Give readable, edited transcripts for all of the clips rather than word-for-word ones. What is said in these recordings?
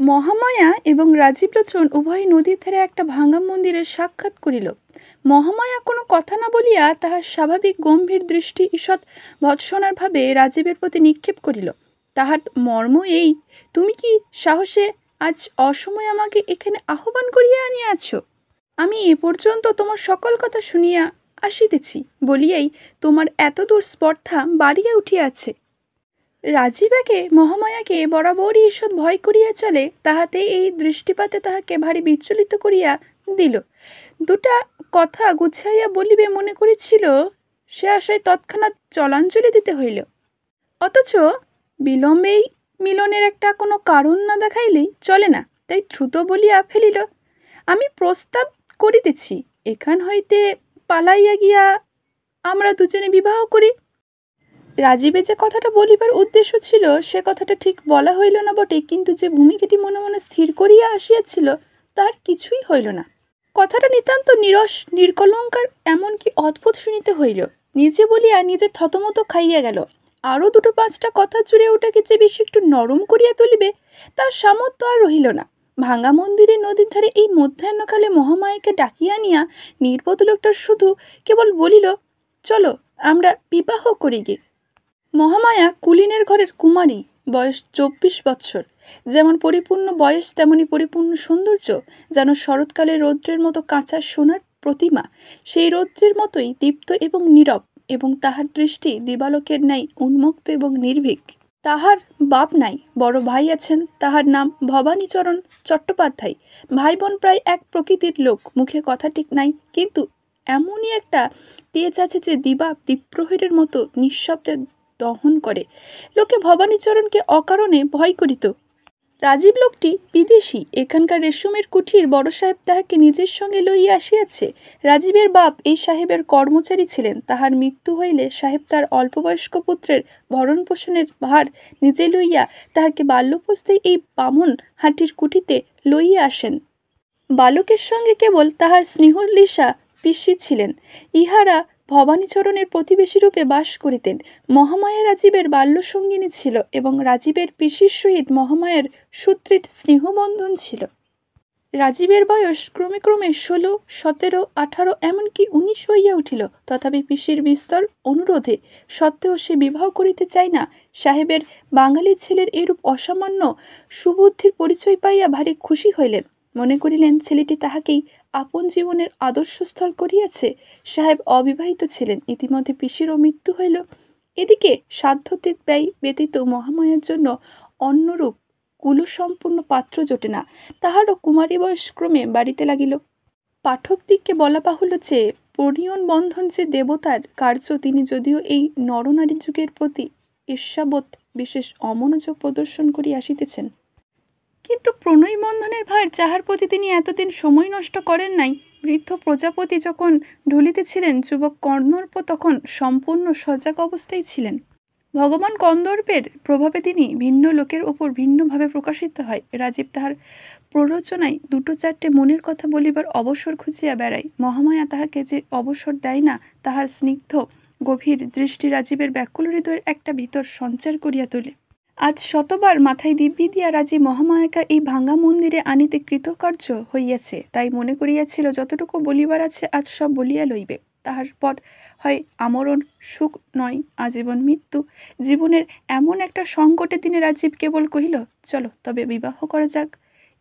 মহামায়া এবং রাজীবলোচন উভয় নদীর ধারে একটা ভাঙা মন্দিরের সাক্ষাৎ করিল। মহামায়া কোনো কথা না বলিয়া তাহার স্বাভাবিক গম্ভীর দৃষ্টি ঈষৎ ভৎসনার ভাবে রাজীবের প্রতি নিক্ষেপ করিল। তাহার মর্ম এই, তুমি কি সাহসে আজ অসময়ে আমাকে এখানে আহ্বান করিয়া আনিয়াছ? আমি এ পর্যন্ত তোমার সকল কথা শুনিয়া আসিতেছি বলিয়াই তোমার এতদূর স্পর্ধা বাড়িয়া উঠিয়াছে। রাজীবাকে মহামায়াকে বরাবরই ঈষৎ ভয় করিয়া চলে, তাহাতে এই দৃষ্টিপাতে তাহাকে ভারী বিচলিত করিয়া দিল। দুটা কথা গুছাইয়া বলিবে মনে করেছিল, সে আশায় তৎক্ষণাৎ জলাঞ্জলি দিতে হইল। অথচ বিলম্বেই মিলনের একটা কোনো কারণ না দেখাইলেই চলে না, তাই দ্রুত বলিয়া ফেলিল, আমি প্রস্তাব করিতেছি, এখান হইতে পালাইয়া গিয়া আমরা দুজনে বিবাহ করি। রাজীবে যে কথাটা বলিবার উদ্দেশ্য ছিল সে কথাটা ঠিক বলা হইল না বটে, কিন্তু যে ভূমিকাটি মনে মনে স্থির করিয়া আসিয়াছিল তার কিছুই হইল না। কথাটা নিতান্ত নিরস নির্কলঙ্কার, এমনকি অদ্ভুত শুনিতে হইল। নিজে বলিয়া নিজে থতমত খাইয়া গেল। আরও দুটো পাঁচটা কথা জুড়ে ওটাকে যে বেশি একটু নরম করিয়া তুলিবে তার সামর্থ্য আর রহিল না। ভাঙা মন্দিরের নদীর ধারে এই মধ্যাহ্নকালে মহামায়াকে ডাকিয়া আনিয়া নির্বোধ লোকটা শুধু কেবল বলিল, চলো আমরা বিবাহ করি গে। মহামায়া কুলীনের ঘরের কুমারী, বয়স 24 বৎসর। যেমন পরিপূর্ণ বয়স তেমনি পরিপূর্ণ সৌন্দর্য, যেন শরৎকালে রৌদ্রের মতো কাঁচা সোনার প্রতিমা, সেই রৌদ্রের মতোই দীপ্ত এবং নীরব, এবং তাহার দৃষ্টি দিবালোকের ন্যায় উন্মুক্ত এবং নির্ভীক। তাহার বাপ নাই, বড় ভাই আছেন, তাহার নাম ভবানীচরণ চট্টোপাধ্যায়। ভাই বোন প্রায় এক প্রকৃতির লোক, মুখে কথা ঠিক নাই, কিন্তু এমনই একটা তেজ আছে যে দিবা দ্বীপ্রহরের মতো নিঃশব্দে দহন করে। লোকে ভবানীচরণকে অকারণে ভয় করিত। রাজীব লোকটি বিদেশী, এখানকার রেশমের কুঠির বড় সাহেব তাহাকে নিজের সঙ্গে লইয়া আসিয়াছে। রাজীবের বাপ এই সাহেবের কর্মচারী ছিলেন। তাহার মৃত্যু হইলে সাহেব তার অল্পবয়স্ক পুত্রের ভরণ পোষণের ভার নিজে লইয়া তাহাকে বাল্যোপস্থায় এই বামন হাটির কুঠিতে লইয়া আসেন। বালকের সঙ্গে কেবল তাহার স্নেহলিসা পিসি ছিলেন। ইহারা ভবানীচরণের প্রতিবেশী রূপে বাস করিতেন। মহামায়া রাজীবের বাল্যসঙ্গিনী ছিল এবং রাজীবের পিসির সহিত মহামায়ার সুদৃঢ় স্নেহবন্ধন ছিল। রাজীবের বয়স ক্রমে ক্রমে 16, 17, 18 এমনকি 19 হইয়া উঠিল। তথাপি পিসির বিস্তর অনুরোধে সত্ত্বেও সে বিবাহ করিতে চায় না। সাহেবের বাঙালি ছেলের এরূপ অসামান্য সুবুদ্ধির পরিচয় পাইয়া ভারী খুশি হইলেন। মনে করিলেন ছেলেটি তাহাকেই আপন জীবনের আদর্শস্থল করিয়াছে। সাহেব অবিবাহিত ছিলেন, ইতিমধ্যে পিসিরও মৃত্যু হইল। এদিকে সাধ্যাতীত ব্যয় ব্যতীত মহামায়ার জন্য অন্যরূপ কুলসম্পূর্ণ পাত্র জোটে না। তাহারও কুমারী বয়স ক্রমে বাড়িতে লাগিল। পাঠকদিগকে বলা বাহুল্য যে পরিয়ন বন্ধন যে দেবতার কার্য, তিনি যদিও এই নরনারী যুগের প্রতি ঈর্ষাবোধ বিশেষ অমনোযোগ প্রদর্শন করিয়া আসিতেছেন, কিন্তু প্রণয় বন্ধনের ভার যাহার প্রতি তিনি এতদিন সময় নষ্ট করেন নাই, বৃদ্ধ প্রজাপতি যখন ঢুলিতেছিলেন, যুবক কর্ণর্প তখন সম্পূর্ণ সজাগ অবস্থায় ছিলেন। ভগবান কন্দর্পের প্রভাবে তিনি ভিন্ন লোকের উপর ভিন্নভাবে প্রকাশিত হয়। রাজীব তাহার প্ররোচনায় দুটো চারটে মনের কথা বলিবার অবসর খুঁজিয়া বেড়ায়। মহামায়া তাহাকে যে অবসর দেয় না, তাহার স্নিগ্ধ গভীর দৃষ্টি রাজীবের ব্যাকুল হৃদয়ের একটা ভিতর সঞ্চার করিয়া তোলে। আজ শতবার মাথায় দিব্যি দিয়া রাজীব মহামায়াকে এই ভাঙা মন্দিরে আনিতে কৃতকার্য হইয়াছে। তাই মনে করিয়াছিল যতটুকু বলিবার আছে আজ সব বলিয়া লইবে। তাহার পর হয় আমরণ, সুখ নয় আজীবন মৃত্যু। জীবনের এমন একটা সংকটে তিনি রাজীব কেবল কহিল, চলো তবে বিবাহ করা যাক,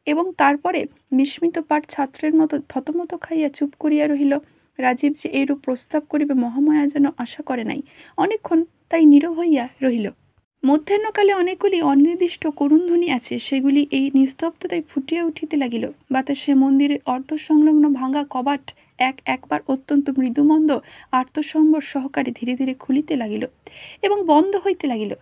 এবং তারপরে বিস্মিত পাঠ ছাত্রের মতো থতমত খাইয়া চুপ করিয়া রহিল। রাজীব যে এইরূপ প্রস্তাব করিবে মহামায়া যেন আশা করে নাই। অনেকক্ষণ তাই নীরব হইয়া রহিল। মধ্যাহ্নকালে অনেকগুলি অনির্দিষ্ট করুণধ্বনি আছে, সেগুলি এই নিস্তব্ধতায় ফুটিয়া উঠিতে লাগিল। বাতাসে মন্দিরের অর্ধসংলগ্ন ভাঙা কবাট একবার অত্যন্ত মৃদুমন্দ আর্তসম্বর সহকারে ধীরে ধীরে খুলিতে লাগিল এবং বন্ধ হইতে লাগিল।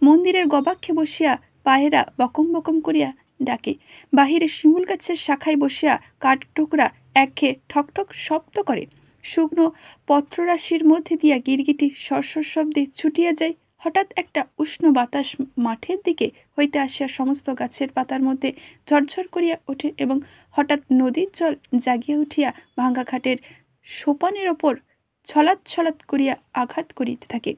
মন্দিরের গবাক্ষে বসিয়া পায়েরা বকম বকম করিয়া ডাকে। বাহিরে শিমুল গাছের শাখায় বসিয়া কাঠঠোকরা একঘেয়ে ঠকঠক শব্দ করে। শুকনো পত্ররাশির মধ্যে দিয়া গিরগিটি সরসর শব্দে ছুটিয়া যায়। হঠাৎ একটা উষ্ণ বাতাস মাঠের দিকে হইতে আসিয়া সমস্ত গাছের পাতার মধ্যে ঝরঝর করিয়া ওঠে এবং হঠাৎ নদীর জল জাগিয়া উঠিয়া ভাঙা ঘাটের সোপানের ওপর ছলাৎ ছলাৎ করিয়া আঘাত করিতে থাকে।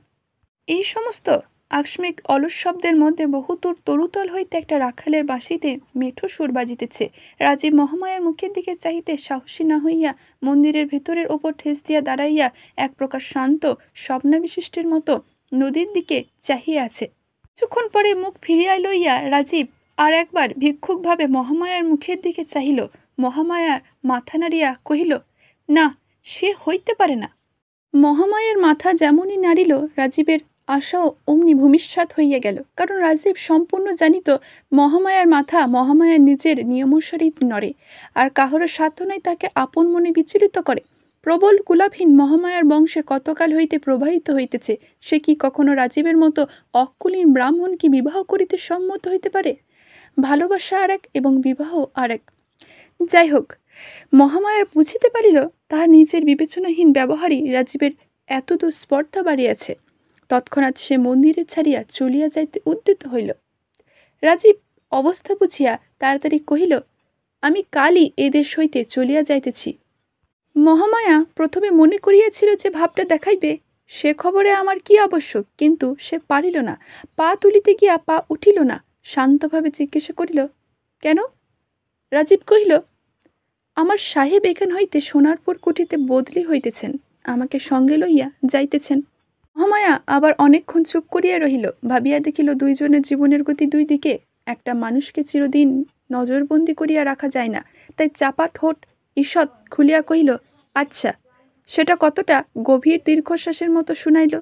এই সমস্ত আকস্মিক অলস শব্দের মধ্যে বহুদূর তরুতল হইতে একটা রাখালের বাঁশিতে মেঠো সুর বাজিতেছে। রাজীব মহামায়ার মুখের দিকে চাহিতে সাহসী না হইয়া মন্দিরের ভেতরের ওপর ঠেস দিয়া দাঁড়াইয়া এক প্রকার শান্ত স্বপ্নাবিশিষ্টের মতো নদীর দিকে চাহিয়া আছে। কিছুক্ষণ পরে মুখ ফিরিয়া লইয়া রাজীব আর একবার ভিক্ষুকভাবে মহামায়ার মুখের দিকে চাহিল। মহামায়ার মাথা নাড়িয়া কহিল, না, সে হইতে পারে না। মহামায়ার মাথা যেমনই নাড়িল, রাজীবের আশাও অমনি ভূমিষ্যাৎ হইয়া গেল। কারণ রাজীব সম্পূর্ণ জানিত মহামায়ার মাথা মহামায়ার নিজের নিয়মসারেই নড়ে, আর কাহারও সাধ্য নাই তাকে আপন মনে বিচলিত করে। প্রবল কুলাভহীন মহামায়ার বংশে কতকাল হইতে প্রবাহিত হইতেছে, সে কি কখনো রাজীবের মতো অকুলীন ব্রাহ্মণ কি বিবাহ করিতে সম্মত হইতে পারে? ভালোবাসা আর এক এবং বিবাহ আর এক। যাই হোক, মহামায়ার বুঝিতে পারিল তাহার নিজের বিবেচনাহীন ব্যবহারই রাজীবের এত দুস্পর্ধা বাড়িয়াছে। তৎক্ষণাৎ সে মন্দিরে ছাড়িয়া চলিয়া যাইতে উদ্যত হইল। রাজীব অবস্থা বুঝিয়া তাড়াতাড়ি কহিল, আমি কালই এ দেশ হইতে চলিয়া যাইতেছি। মহামায়া প্রথমে মনে করিয়াছিল যে ভাবটা দেখাইবে, সে খবরে আমার কি আবশ্যক, কিন্তু সে পারিল না। পা তুলিতে গিয়া পা উঠিল না। শান্তভাবে জিজ্ঞাসা করিল, কেন? রাজীব কহিল, আমার সাহেব এখান হইতে সোনারপুর কুঠিতে বদলি হইতেছেন, আমাকে সঙ্গে লইয়া যাইতেছেন। মহামায়া আবার অনেকক্ষণ চুপ করিয়া রহিল। ভাবিয়া দেখিল দুইজনের জীবনের গতি দুই দিকে। একটা মানুষকে চিরদিন নজরবন্দি করিয়া রাখা যায় না। তাই চাপা ঠোঁট ঈষৎ খুলিয়া কহিল, আচ্ছা, সেটা কতটা? গভীর দীর্ঘশ্বাসের মতো শুনাইল।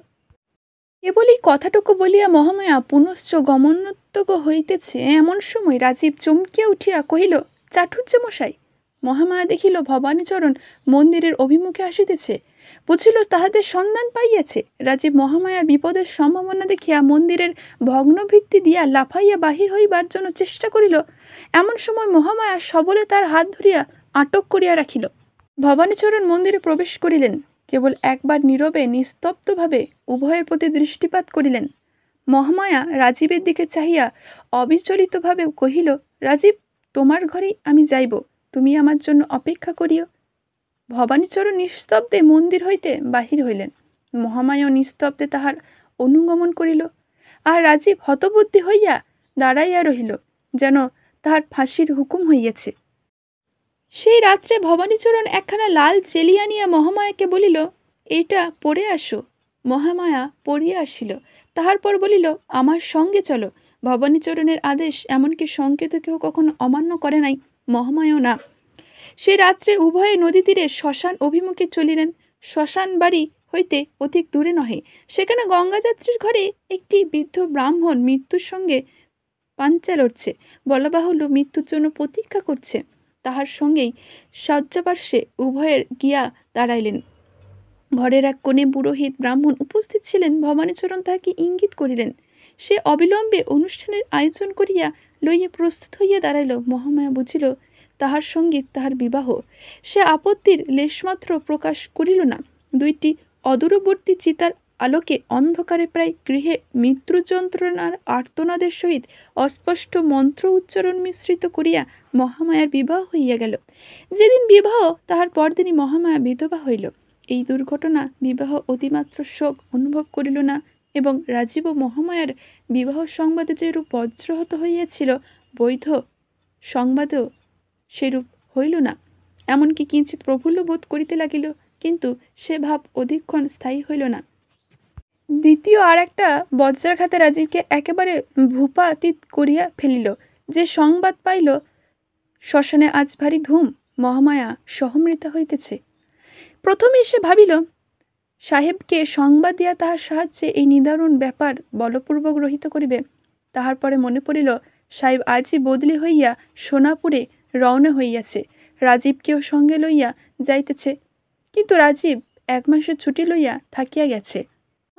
কেবলই কথাটুকু বলিয়া মহামায়া পুনশ্চ গমনোদ্যোগ হইতেছে, এমন সময় রাজীব চমকিয়া উঠিয়া কহিল, চাটুর্যে মশাই। মহামায়া দেখিল ভবানীচরণ মন্দিরের অভিমুখে আসিতেছে, বুঝিল তাহাদের সন্ধান পাইয়াছে। রাজীব মহামায়ার বিপদের সম্ভাবনা দেখিয়া মন্দিরের ভগ্নভিত্তি দিয়া লাফাইয়া বাহির হইবার জন্য চেষ্টা করিল। এমন সময় মহামায়া সবলে তার হাত ধরিয়া আটক করিয়া রাখিল। ভবানীচরণ মন্দিরে প্রবেশ করিলেন। কেবল একবার নীরবে নিস্তব্ধভাবে উভয়ের প্রতি দৃষ্টিপাত করিলেন। মহামায়া রাজীবের দিকে চাহিয়া অবিচলিতভাবে কহিল, রাজীব, তোমার ঘরেই আমি যাইব, তুমি আমার জন্য অপেক্ষা করিও। ভবানীচরণ নিস্তব্ধে মন্দির হইতে বাহির হইলেন। মহামায়া নিস্তব্ধে তাহার অনুগমন করিল। আর রাজীব হতবুদ্ধি হইয়া দাঁড়াইয়া রহিল, যেন তাহার ফাঁসির হুকুম হইয়াছে। সেই রাত্রে ভবানীচরণ একখানা লাল চেলি আনিয়া মহামায়াকে বলিল, এইটা পড়ে আসো। মহামায়া পড়িয়া আসিল। তাহার পর বলিল, আমার সঙ্গে চলো। ভবানীচরণের আদেশ এমনকি সংকেত কেউ কখনো অমান্য করে নাই, মহামায়াও না। সে রাত্রে উভয়ে নদী তীরে শ্মশান অভিমুখে চলিলেন। শ্মশান বাড়ি হইতে অধিক দূরে নহে। সেখানে গঙ্গাযাত্রীর ঘরে একটি বৃদ্ধ ব্রাহ্মণ মৃত্যুর সঙ্গে পাঞ্চা লড়ছে, বলা বাহুল্য মৃত্যুর জন্য প্রতীক্ষা করছে। তাহার সঙ্গেই শয্যাপার্শ্বে উভয়ের গিয়া দাঁড়াইলেন। ঘরের এক কোণে পুরোহিত ব্রাহ্মণ উপস্থিত ছিলেন। ভবানীচরণ তাহাকে ইঙ্গিত করিলেন। সে অবিলম্বে অনুষ্ঠানের আয়োজন করিয়া লইয়া প্রস্তুত হইয়া দাঁড়াইল। মহামায়া বুঝিল তাহার সঙ্গে তাহার বিবাহ। সে আপত্তির লেশমাত্র প্রকাশ করিল না। দুইটি অদূরবর্তী চিতার আলোকে অন্ধকারে প্রায় গৃহে মৃত্যুযন্ত্রণার আর্তনাদের সহিত অস্পষ্ট মন্ত্র উচ্চারণ মিশ্রিত করিয়া মহামায়ার বিবাহ হইয়া গেল। যেদিন বিবাহ, তাহার পরদিনই মহামায়া বিধবা হইল। এই দুর্ঘটনা বিবাহ অতিমাত্র শোক অনুভব করিল না, এবং রাজীব ও মহামায়ার বিবাহ সংবাদে যেরূপ বজ্রহত হইয়াছিল, বৈধ সংবাদেও সেরূপ হইল না। এমনকি কিঞ্চিৎ প্রফুল্ল বোধ করিতে লাগিল, কিন্তু সে ভাব অধিকক্ষণ স্থায়ী হইল না। দ্বিতীয় আর একটা বজ্রাঘাতে রাজীবকে একেবারে ভূপাতীত করিয়া ফেলিল। যে সংবাদ পাইল, শ্মশানে আজ ভারী ধুম, মহামায়া সহমৃতা হইতেছে। প্রথমে সে ভাবিল সাহেবকে সংবাদ দিয়া তাহার সাহায্যে এই নিদারুণ ব্যাপার বলপূর্বক রহিত করিবে। তাহার পরে মনে পড়িল সাহেব আজই বদলি হইয়া সোনাপুরে রওনা হইয়াছে, রাজীবকেও সঙ্গে লইয়া যাইতেছে। কিন্তু রাজীব 1 মাসের ছুটি লইয়া থাকিয়া গেছে।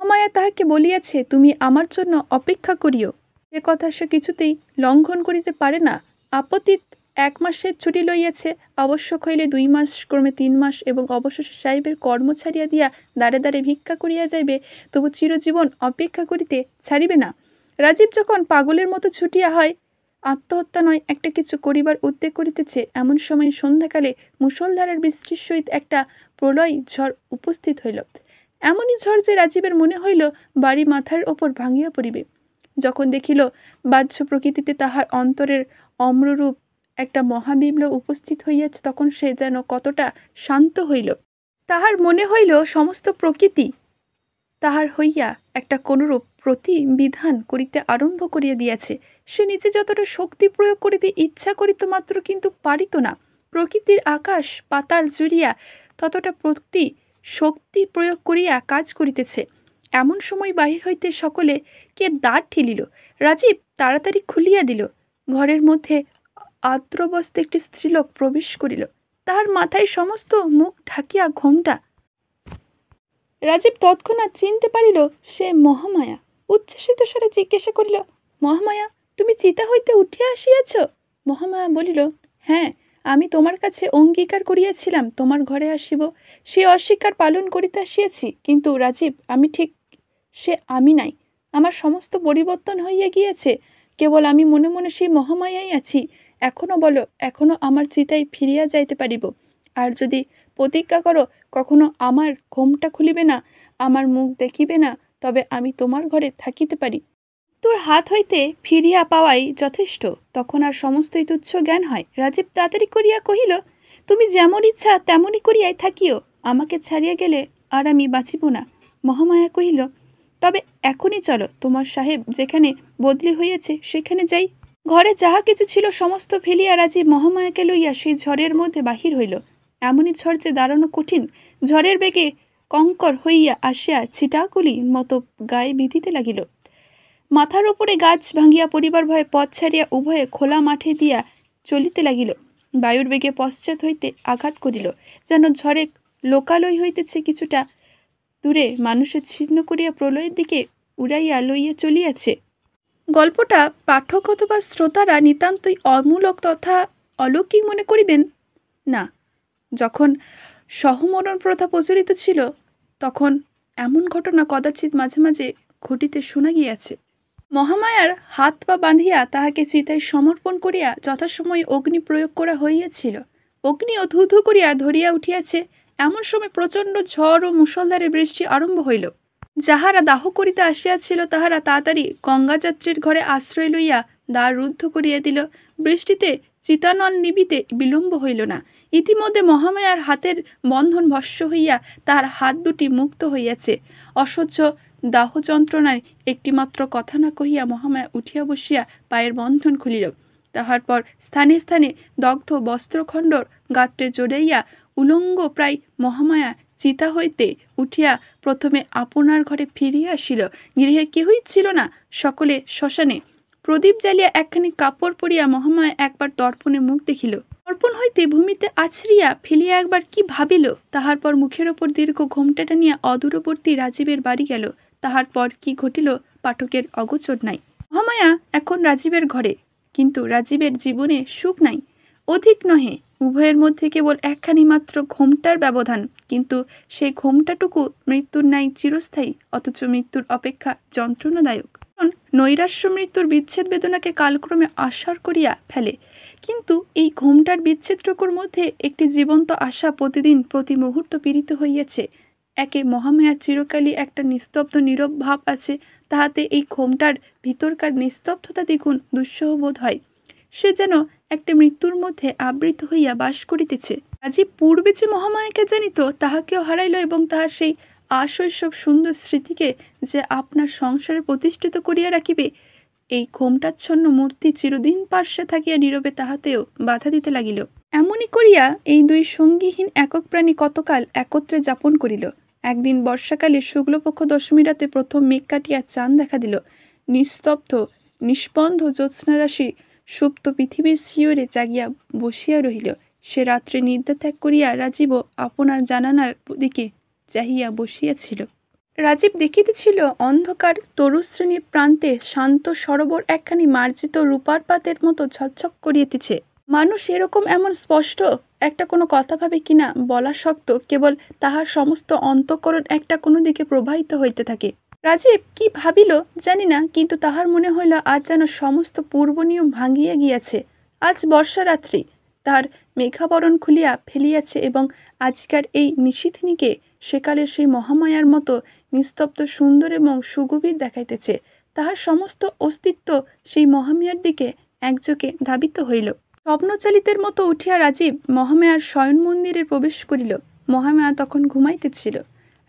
মহামায়া তাহাকে বলিয়াছে, তুমি আমার জন্য অপেক্ষা করিও। সে কথা সে কিছুতেই লঙ্ঘন করিতে পারে না। আপত্তিত 1 মাসের ছুটি লইয়াছে, আবশ্যক হইলে 2 মাস, ক্রমে 3 মাস, এবং অবশেষে সাহেবের কর্ম ছাড়িয়া দিয়া দ্বারে দ্বারে ভিক্ষা করিয়া যাইবে, তবু চিরজীবন অপেক্ষা করিতে ছাড়িবে না। রাজীব যখন পাগলের মতো ছুটিয়া হয়, আত্মহত্যা নয় একটা কিছু করিবার উদ্যোগ করিতেছে, এমন সময় সন্ধ্যাকালে মুষলধারের বৃষ্টির সহিত একটা প্রলয় ঝড় উপস্থিত হইল। এমনই ঝড় যে রাজীবের মনে হইল বাড়ি মাথার ওপর ভাঙিয়া পড়িবে। যখন দেখিল বাহ্য প্রকৃতিতে তাহার অন্তরের অম্ররূপ একটা মহাবিপ্লব উপস্থিত হইয়াছে, তখন সে যেন কতটা শান্ত হইল। তাহার মনে হইল সমস্ত প্রকৃতি তাহার হইয়া একটা কোনরূপ প্রতিবিধান করিতে আরম্ভ করিয়া দিয়াছে। সে নিজে যতটা শক্তি প্রয়োগ করিতে ইচ্ছা করিত মাত্র, কিন্তু পারিত না। প্রকৃতির আকাশ পাতাল জুড়িয়া ততটা প্রতি শক্তি প্রয়োগ করিয়া কাজ করিতেছে। এমন সময় বাহির হইতে সকলে কে দ্বার ঠেলিল। রাজীব তাড়াতাড়ি খুলিয়া দিল। ঘরের মধ্যে আদ্রবস্তে একটি স্ত্রীলোক প্রবেশ করিল। তাহার মাথায় সমস্ত মুখ ঢাকিয়া ঘোমটা। রাজীব তৎক্ষণাৎ চিনতে পারিল সে মহামায়া। উচ্ছ্বসিত স্বরে জিজ্ঞাসা করিল, মহামায়া, তুমি চিতা হইতে উঠিয়া আসিয়াছ? মহামায়া বলিল, হ্যাঁ, আমি তোমার কাছে অঙ্গীকার করিয়াছিলাম তোমার ঘরে আসিব, সে অস্বীকার পালন করিতে আসিয়াছি। কিন্তু রাজীব, আমি ঠিক সে আমি নাই। আমার সমস্ত পরিবর্তন হইয়া গিয়াছে। কেবল আমি মনে মনে সেই মহামায়াই আছি। এখনো বলো, এখনো আমার চিতায় ফিরিয়া যাইতে পারিব। আর যদি প্রতিজ্ঞা করো কখনো আমার ঘোমটা খুলিবে না, আমার মুখ দেখিবে না, তবে আমি তোমার ঘরে থাকিতে পারি। তোর হাত হইতে ফিরিয়া পাওয়াই যথেষ্ট, তখন আর সমস্তই তুচ্ছ জ্ঞান হয়। রাজীব তাড়াতাড়ি করিয়া কহিল, তুমি যেমন ইচ্ছা তেমনই করিয়াই থাকিও, আমাকে ছাড়িয়া গেলে আর আমি বাঁচিব না। মহামায়া কহিল, তবে এখনই চলো, তোমার সাহেব যেখানে বদলি হইয়াছে সেখানে যাই। ঘরে যাহা কিছু ছিল সমস্ত ফেলিয়া রাজীব মহামায়াকে লইয়া সেই ঝড়ের মধ্যে বাহির হইল। এমনই ঝড় যে দাঁড়ানো কঠিন। ঝড়ের বেগে কঙ্কর হইয়া আসিয়া ছিটাকুলি মতো গায়ে বিঁধিতে লাগিল। মাথার ওপরে গাছ ভাঙিয়া পরিবার ভয়ে পথ ছাড়িয়া উভয়ে খোলা মাঠে দিয়া চলিতে লাগিল। বায়ুর বেগে পশ্চাৎ হইতে আঘাত করিল, যেন ঝড়ে লোকালয় হইতেছে কিছুটা দূরে মানুষের ছিন্ন করিয়া প্রলয়ের দিকে উড়াইয়া লইয়া চলিয়াছে। গল্পটা পাঠক অথবা শ্রোতারা নিতান্তই অমূলক তথা অলৌকিক মনে করিবেন না। যখন সহমরণ প্রথা প্রচলিত ছিল, তখন এমন ঘটনা কদাচিৎ মাঝে মাঝে ঘটিতে শোনা গিয়াছে। মহামায়ার হাত পা বাঁধিয়া তাহাকে চিতায় সমর্পণ করিয়া যথাসময়ে অগ্নি প্রয়োগ করা হইয়াছিল। অগ্নিও ধু ধু করিয়া ধরিয়া উঠিয়াছে। এমন সময় প্রচণ্ড ঝড় ও মুষলধারে বৃষ্টি আরম্ভ হইল। যাহারা দাহ করিতে আসিয়াছিল তাহারা তাড়াতাড়ি গঙ্গাযাত্রীর ঘরে আশ্রয় লইয়া দ্বার রুদ্ধ করিয়া দিল। বৃষ্টিতে চিতানল নিবিতে বিলম্ব হইল না। ইতিমধ্যে মহামায়ার হাতের বন্ধন ভস্ম হইয়া তাহার হাত দুটি মুক্ত হইয়াছে। অসহ্য দাহ যন্ত্রণায় একটিমাত্র কথা না কহিয়া মহামায়া উঠিয়া বসিয়া পায়ের বন্ধন খুলিল। তাহার পর স্থানে স্থানে দগ্ধ বস্ত্রখণ্ডর গাত্রে জড়াইয়া উলঙ্গ প্রায় মহামায়া চিতা হইতে উঠিয়া প্রথমে আপনার ঘরে ফিরিয়া আসিল। গৃহে কেহই ছিল না, সকলে শ্মশানে। প্রদীপ জ্বালিয়া একখানি কাপড় পরিয়া মহামায়া একবার দর্পণে মুখ দেখিল। দর্পণ হইতে ভূমিতে আছড়িয়া ফেলিয়া একবার কি ভাবিল। তাহার পর মুখের ওপর দীর্ঘ ঘোমটা টানিয়া অদূরবর্তী রাজীবের বাড়ি গেল। তাহার পর কি ঘটিল পাঠকের অগোচর নাই। মহামায়া এখন রাজীবের ঘরে, কিন্তু রাজীবের জীবনে সুখ নাই, অধিক নহে। উভয়ের মধ্যে কেবল একখানি মাত্র ঘোমটার ব্যবধান, কিন্তু সেই ঘোমটাটুকু মৃত্যুর ন্যায় চিরস্থায়ী, অথচ মৃত্যুর অপেক্ষা যন্ত্রণাদায়ক। নৈরাশ্য মৃত্যুর বিচ্ছেদ বেদনাকে কালক্রমে আসার করিয়া ফেলে, কিন্তু এই ঘোমটার বিচ্ছেদটুকুর মধ্যে একটি জীবন্ত আশা প্রতিদিন প্রতি মুহূর্ত পীড়িত হইয়াছে। একে মহামায়ার চিরকালই একটা নিস্তব্ধ নীরব ভাব আছে, তাহাতে এই ঘোমটার ভিতরকার নিস্তব্ধতা দ্বিগুণ দুঃসহ বোধ হয়। সে যেন একটা মৃত্যুর মধ্যে আবৃত হইয়া বাস করিতেছে। রাজীব পূর্বে যে মহামায়াকে জানিত তাহাকেও হারাইল, এবং তাহার সেই আশৈশব সুন্দর স্মৃতিকে যে আপনার সংসারে প্রতিষ্ঠিত করিয়া রাখিবে, এই ঘোমটাচ্ছন্ন মূর্তি চিরদিন পার্শ্বে থাকিয়া নীরবে তাহাতেও বাধা দিতে লাগিল। এমনই করিয়া এই দুই সঙ্গীহীন একক প্রাণী কতকাল একত্রে যাপন করিল। একদিন বর্ষাকালে শুক্লপক্ষ দশমী রাতে প্রথম মেঘ কাটিয়া চাঁদ দেখা দিল। নিস্তব্ধ নিষ্পন্ধ জ্যোৎস্নারাশি সুপ্ত পৃথিবীর শিয়রে জাগিয়া বসিয়া রহিল। সে রাত্রে নিদ্রা ত্যাগ করিয়া রাজীবও আপনার জানালার দিকে চাহিয়া বসিয়াছিল। রাজীব দেখিতেছিল অন্ধকার তরুশ্রেণীর প্রান্তে শান্ত সরোবর একখানি মার্জিত রূপার পাতের মতো ঝকঝক করিতেছে। মানুষ এরকম এমন স্পষ্ট একটা কোনো কথা ভাবে কিনা বলা শক্ত, কেবল তাহার সমস্ত অন্তঃকরণ একটা কোনো দিকে প্রবাহিত হইতে থাকে। রাজীব কি ভাবিল জানি না, কিন্তু তাহার মনে হইল আজ যেন সমস্ত পূর্ব নিয়ম ভাঙিয়া গিয়াছে। আজ বর্ষা রাত্রি, তাহার মেঘাবরণ খুলিয়া ফেলিয়াছে এবং আজকার এই নিশীথিনীকে সেকালের সেই মহামায়ার মতো নিস্তব্ধ সুন্দর এবং সুগভীর দেখাইতেছে। তাহার সমস্ত অস্তিত্ব সেই মহামায়ার দিকে একযোগে ধাবিত হইল। স্বপ্নচালিতের মতো উঠিয়া রাজীব মহামায়ার শয়ন মন্দিরে প্রবেশ করিল। মহামায়া তখন ঘুমাইতেছিল।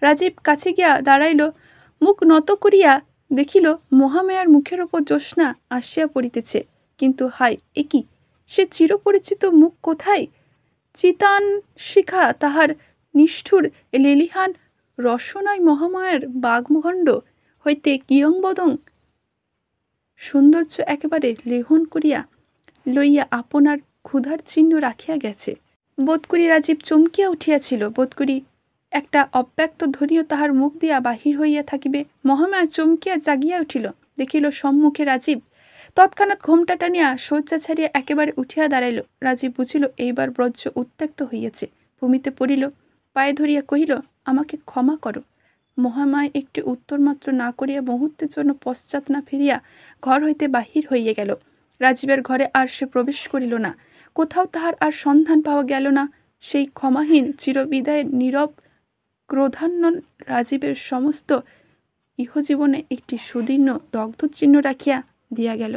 রাজীব কাছে গিয়া দাঁড়াইল, মুখ নত করিয়া দেখিল মহামায়ার মুখের ওপর জ্যোৎস্না আসিয়া পড়িতেছে। কিন্তু হায়, এ কি! সে চিরপরিচিত মুখ কোথায়? চিতান শিখা তাহার নিষ্ঠুর লেলিহান রসনায় মহামায়ার বাগমুখণ্ড হইতে কিয়ংবদং সৌন্দর্য একেবারে লেহন করিয়া লইয়া আপনার ক্ষুধার চিহ্ন রাখিয়া গেছে। বোধ করি রাজীব চমকিয়া উঠিয়াছিল। বোধ করি একটা অব্যক্ত ধ্বনিও তাহার মুখ দিয়া বাহির হইয়া থাকিবে। মহামায়া চমকিয়া জাগিয়া উঠিল, দেখিল সম্মুখে রাজীব। তৎক্ষণাৎ ঘোমটা টানিয়া শয্যা ছাড়িয়া একেবারে উঠিয়া দাঁড়াইল। রাজীব বুঝিল এইবার ব্রজ উত্ত্যক্ত হইয়াছে। ভূমিতে পড়িল, পায়ে ধরিয়া কহিল, আমাকে ক্ষমা করো। মহামায়া একটি উত্তর মাত্র না করিয়া মুহূর্তের জন্য পশ্চাৎ না ফিরিয়া ঘর হইতে বাহির হইয়া গেল। রাজীবের ঘরে আর সে প্রবেশ করিল না। কোথাও তাহার আর সন্ধান পাওয়া গেল না। সেই ক্ষমাহীন চিরবিদায়ের নীরব ক্রোধান্বন রাজীবের সমস্ত ইহজীবনে একটি সুদীর্ণ দগ্ধচিহ্ন রাখিয়া দিয়া গেল।